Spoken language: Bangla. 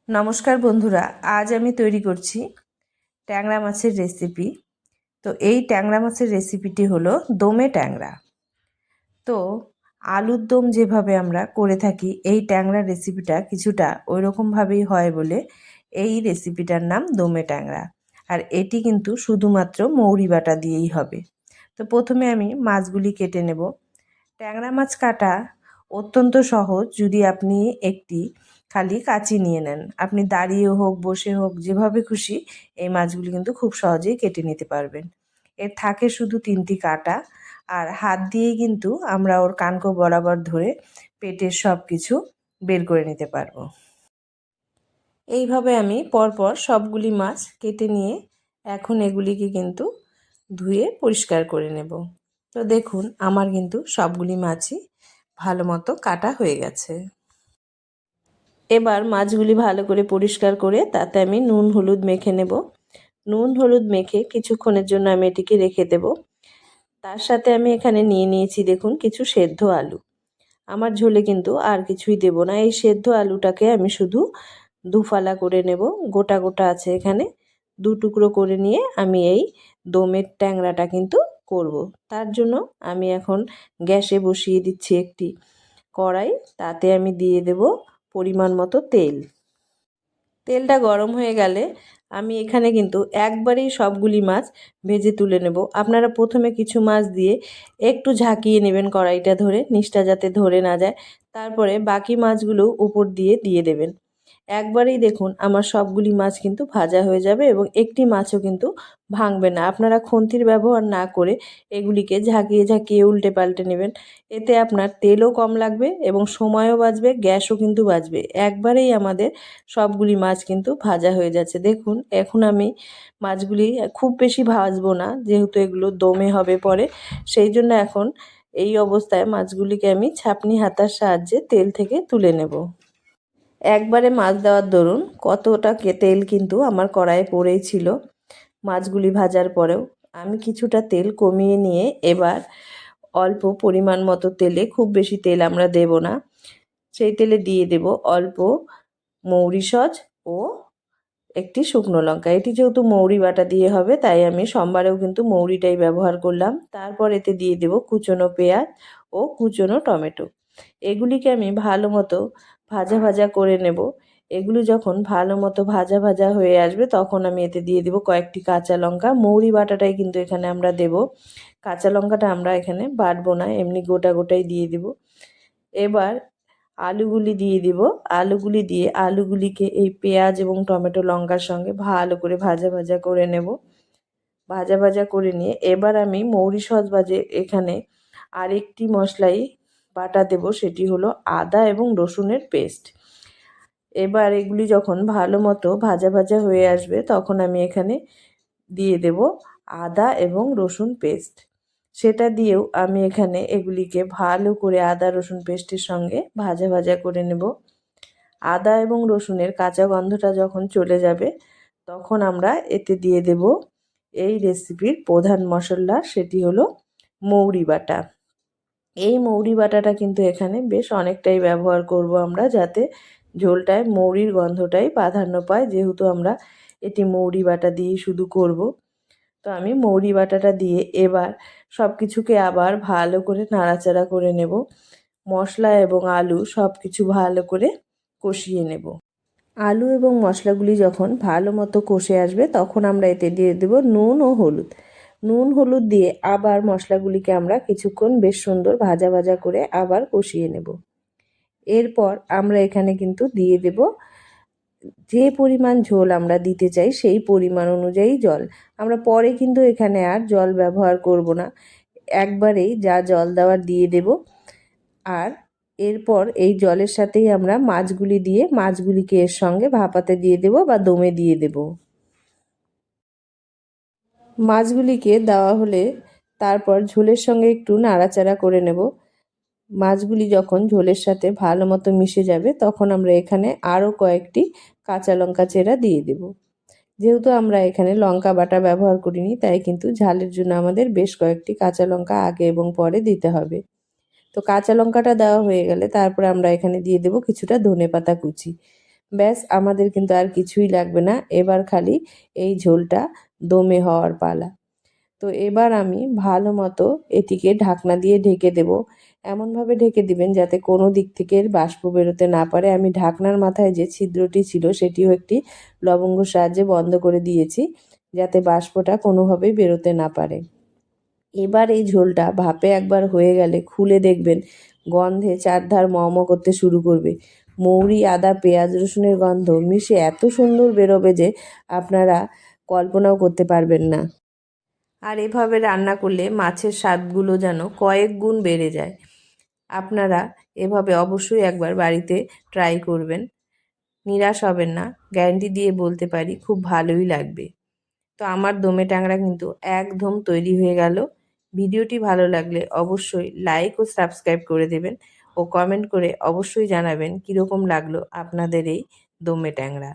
নমস্কার বন্ধুরা, আজ আমি তৈরি করছি ট্যাংরা মাছের রেসিপি। তো এই ট্যাংরা মাছের রেসিপিটি হলো দমে ট্যাংরা। তো আলুর দম যেভাবে আমরা করে থাকি, এই ট্যাংরা রেসিপিটা কিছুটা ওই রকমভাবেই হয় বলে এই রেসিপিটার নাম দমে ট্যাংরা। আর এটি কিন্তু শুধুমাত্র মৌরি বাটা দিয়েই হবে। তো প্রথমে আমি মাছগুলি কেটে নেব। ট্যাংরা মাছ কাটা অত্যন্ত সহজ যদি আপনি একটি খালি কাঁচি নিয়ে নেন। আপনি দাঁড়িয়ে হোক, বসে হোক, যেভাবে খুশি এই মাছগুলি কিন্তু খুব সহজেই কেটে নিতে পারবেন। এর থাকে শুধু 3টি কাঁটা, আর হাত দিয়েই কিন্তু আমরা ওর কানকো বরাবর ধরে পেটের সব কিছু বের করে নিতে পারবো। এইভাবে আমি পরপর সবগুলি মাছ কেটে নিয়ে এখন এগুলিকে কিন্তু ধুয়ে পরিষ্কার করে নেব। তো দেখুন, আমার কিন্তু সবগুলি মাছই ভালো মতো কাটা হয়ে গেছে। এবার মাছগুলি ভালো করে পরিষ্কার করে তাতে আমি নুন হলুদ মেখে নেব। নুন হলুদ মেখে কিছুক্ষণের জন্য আমি এটিকে রেখে দেব। তার সাথে আমি এখানে নিয়ে নিয়েছি দেখুন কিছু সেদ্ধ আলু। আমার ঝোলে কিন্তু আর কিছুই দেব না। এই সেদ্ধ আলুটাকে আমি শুধু দুফালা করে নেব। গোটা গোটা আছে এখানে, 2 টুকরো করে নিয়ে আমি এই দমের ট্যাংরাটা কিন্তু করব। তার জন্য আমি এখন গ্যাসে বসিয়ে দিচ্ছি একটি কড়াই। তাতে আমি দিয়ে দেব পরিমাণ মতো তেল। তেলটা গরম হয়ে গেলে আমি এখানে কিন্তু একবারেই সবগুলি মাছ ভেজে তুলে নেব। আপনারা প্রথমে কিছু মাছ দিয়ে একটু ঝাঁকিয়ে নেবেন কড়াইটা ধরে, নিচটা যাতে ধরে না যায়। তারপরে বাকি মাছগুলো উপর দিয়ে দিয়ে দেবেন। একবারেই দেখুন আমার সবগুলি মাছ কিন্তু ভাজা হয়ে যাবে এবং একটি মাছও কিন্তু ভাঙবে না। আপনারা খুন্তির ব্যবহার না করে এগুলিকে ঝাঁকিয়ে ঝাঁকিয়ে উল্টে পাল্টে নেবেন। এতে আপনার তেলও কম লাগবে এবং সময়ও বাঁচবে, গ্যাসও কিন্তু বাঁচবে। একবারেই আমাদের সবগুলি মাছ কিন্তু ভাজা হয়ে যাচ্ছে। দেখুন, এখন আমি মাছগুলি খুব বেশি ভাজবো না, যেহেতু এগুলো দমে হবে পরে। সেই জন্য এখন এই অবস্থায় মাছগুলিকে আমি ছাঁকনি হাতার সাহায্যে তেল থেকে তুলে নেব। একবারে মাছ দেওয়ার দরুন কতটা তেল কিন্তু আমার কড়াইয়ে পড়েই ছিল মাছগুলি ভাজার পরেও। আমি কিছুটা তেল কমিয়ে নিয়ে এবার অল্প পরিমাণ মতো তেলে, খুব বেশি তেল আমরা দেব না, সেই তেলে দিয়ে দেব অল্প মৌরি সজ ও একটি শুকনো লঙ্কা। এটি যেহেতু মৌরি বাটা দিয়ে হবে তাই আমি সোমবারেও কিন্তু মৌরিটাই ব্যবহার করলাম। তারপর এতে দিয়ে দেব কুচনো পেঁয়াজ ও কুচনো টমেটো। এগুলিকে আমি ভালো মতো ভাজা ভাজা করে নেব। এগুলো যখন ভালো মতো ভাজা ভাজা হয়ে আসবে তখন আমি এতে দিয়ে দেব কয়েকটি কাঁচা লঙ্কা। মৌরি বাটাটাই কিন্তু এখানে আমরা দেব, কাঁচা লঙ্কাটা আমরা এখানে বাটবো না, এমনি গোটা গোটাই দিয়ে দেব। এবার আলুগুলি দিয়ে দিব। আলুগুলি দিয়ে আলুগুলিকে এই পেঁয়াজ এবং টমেটো লঙ্কার সঙ্গে ভালো করে ভাজা ভাজা করে নেব। ভাজা ভাজা করে নিয়ে এবার আমি মৌরি সজ ভাজে এখানে আরেকটি মশলাই বাটা দেব, সেটি হলো আদা এবং রসুনের পেস্ট। এবার এগুলি যখন ভালো মতো ভাজা ভাজা হয়ে আসবে তখন আমি এখানে দিয়ে দেব আদা এবং রসুন পেস্ট। সেটা দিয়েও আমি এখানে এগুলিকে ভালো করে আদা রসুন পেস্টের সঙ্গে ভাজা ভাজা করে নেব। আদা এবং রসুনের কাঁচা গন্ধটা যখন চলে যাবে তখন আমরা এতে দিয়ে দেব এই রেসিপির প্রধান মশলা, সেটি হলো মৌরি বাটা। এই মৌরি বাটাটা কিন্তু এখানে বেশ অনেকটাই ব্যবহার করব আমরা, যাতে ঝোলটায় মৌরির গন্ধটাই প্রাধান্য পায়, যেহেতু আমরা এটি মৌরি বাটা দিয়েই শুধু করব। তো আমি মৌরি বাটাটা দিয়ে এবার সব কিছুকে আবার ভালো করে নাড়াচাড়া করে নেব। মশলা এবং আলু সব কিছু ভালো করে কষিয়ে নেব। আলু এবং মশলাগুলি যখন ভালো মতো কষে আসবে তখন আমরা এতে দিয়ে দেব নুন ও হলুদ। নুন হলুদ দিয়ে আবার মশলাগুলিকে আমরা কিছুক্ষণ বেশ সুন্দর ভাজা ভাজা করে আবার কষিয়ে নেব। এরপর আমরা এখানে কিন্তু দিয়ে দেব যে পরিমাণ ঝোল আমরা দিতে চাই সেই পরিমাণ অনুযায়ী জল। আমরা পরে কিন্তু এখানে আর জল ব্যবহার করব না, একবারেই যা জল দেওয়ার দিয়ে দেব। আর এরপর এই জলের সাথেই আমরা মাছগুলি দিয়ে মাছগুলিকে এর সঙ্গে ভাপাতে দিয়ে দেব বা দমে দিয়ে দেব। মাছগুলিকে দেওয়া হলে তারপর ঝোলের সঙ্গে একটু নাড়াচাড়া করে নেব। মাছগুলি যখন ঝোলের সাথে ভালো মতো মিশে যাবে তখন আমরা এখানে আরও কয়েকটি কাঁচা লঙ্কা চেরা দিয়ে দেব। যেহেতু আমরা এখানে লঙ্কা বাটা ব্যবহার করিনি তাই কিন্তু ঝালের জন্য আমাদের বেশ কয়েকটি কাঁচা লঙ্কা আগে এবং পরে দিতে হবে। তো কাঁচা লঙ্কাটা দেওয়া হয়ে গেলে তারপরে আমরা এখানে দিয়ে দেব কিছুটা ধনেপাতা কুচি। ব্যাস আমাদের কিন্তু আর কিছুই লাগবে না, এবার খালি এই ঝোলটা দমে হওয়ার পালা। তো এবার আমি ভালো মতো এটিকে ঢাকনা দিয়ে ঢেকে দেব। এমনভাবে ঢেকে দিবেন যাতে কোনো দিক থেকে বাষ্প বেরোতে না পারে। আমি ঢাকনার মাথায় যে ছিদ্রটি ছিল সেটিও একটি লবঙ্গর সাহায্যে বন্ধ করে দিয়েছি, যাতে বাষ্পটা কোনোভাবেই বেরোতে না পারে। এবার এই ঝোলটা ভাপে একবার হয়ে গেলে খুলে দেখবেন গন্ধে চারধার ম করতে শুরু করবে। মৌরি, আদা, পেঁয়াজ, রসুনের গন্ধ মিশে এত সুন্দর বেরোবে যে আপনারা কল্পনাও করতে পারবেন না। আর এভাবে রান্না করলে মাছের স্বাদগুলো যেন কয়েক গুণ বেড়ে যায়। আপনারা এভাবে অবশ্যই একবার বাড়িতে ট্রাই করবেন, নিরাশ হবেন না, গ্যারান্টি দিয়ে বলতে পারি খুব ভালোই লাগবে। তো আমার দমে ট্যাংরা কিন্তু একদম তৈরি হয়ে গেল। ভিডিওটি ভালো লাগলে অবশ্যই লাইক ও সাবস্ক্রাইব করে দেবেন ও কমেন্ট করে অবশ্যই জানাবেন কীরকম লাগলো আপনাদের এই দমে ট্যাংরা।